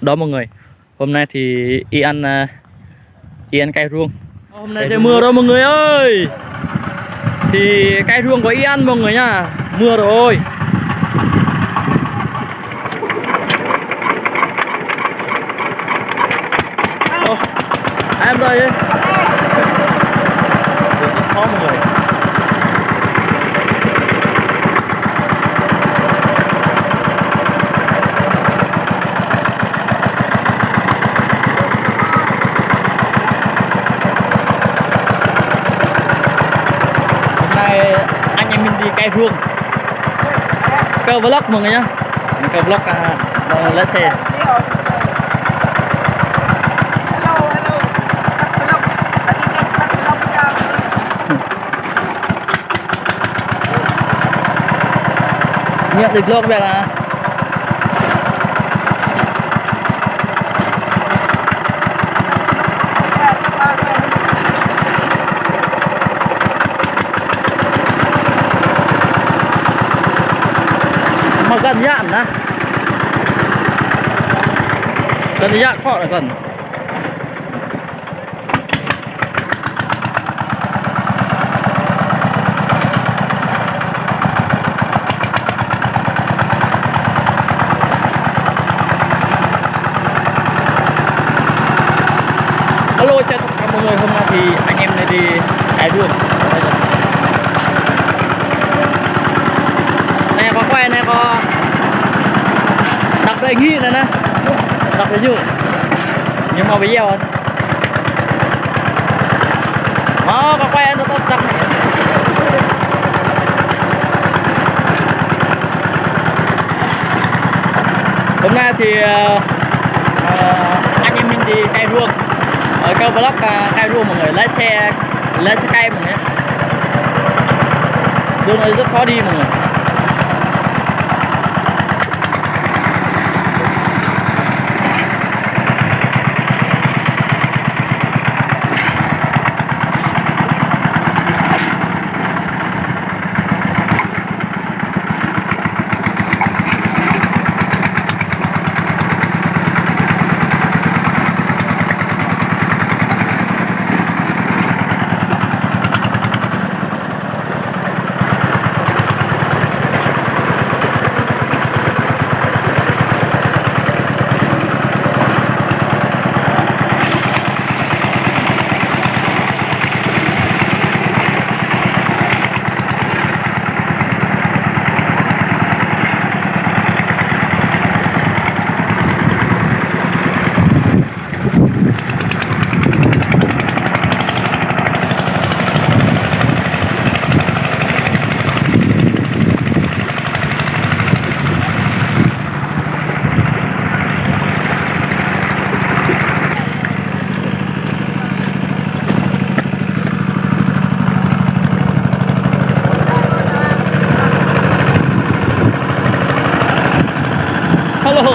Đó mọi người, hôm nay thì y ăn cay ruông. Hôm nay trời mưa đó mọi người ơi. Thì cay ruông có y ăn mọi người nha. Mưa rồi. Em đây ấy. Rất khó mọi người. Anh em mình đi cày ruộng cơ vlog mọi người nhá, cơ vlog lái xe. Nhận được luôn vậy là mà gần nhạn nè, gần nhạn họ là gần. Alo chào tất cả mọi người, hôm nay thì anh em này đi cày ruộng. Này có quay này, có đặt đây nghi này nè, đặt đấy chứ, nhưng mà bây giờ có quay nó tốt đặt. Hôm nay thì anh em mình đi cày ruộng ở câu vlog cày ruộng mọi người, lái xe cày mọi người. Đường này rất khó đi mọi người. Hello.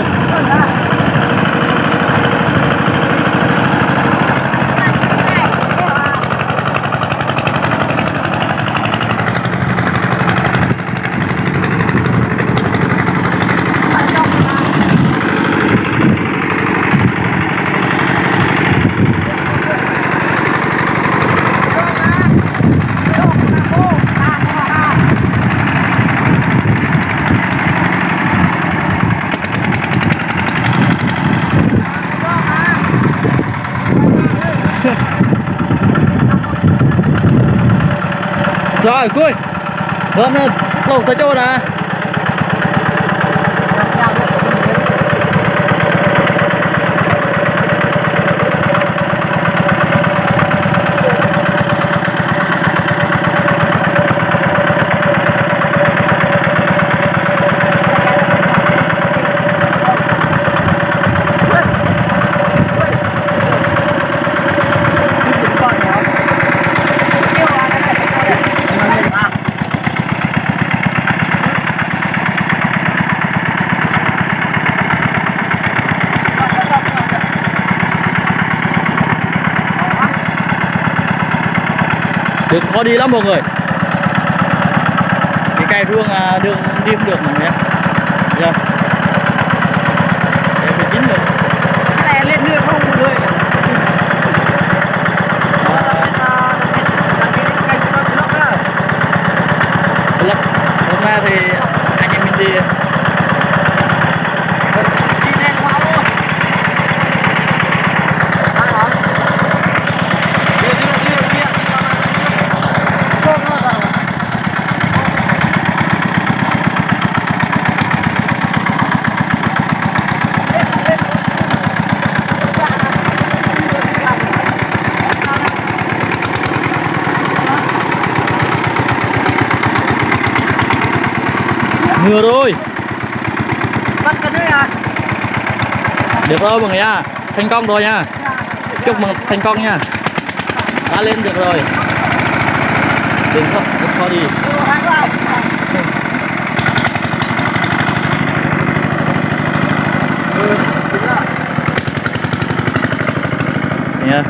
Rồi cuối hôm nay lâu tới chỗ nè. Đường khó đi lắm mọi người. Cái cây ruộng đường đi không được mọi người nhé. Giờ để phải chín được. ra thì anh em mình đi đen quá luôn. Sai hả? Kia. Không nữa rồi. mưa rồi. Bắt cái đấy à? Được rồi mọi người nha, thành công rồi nha, chúc mừng thành công nha, đã lên được rồi. Đừng khó đi. Nha.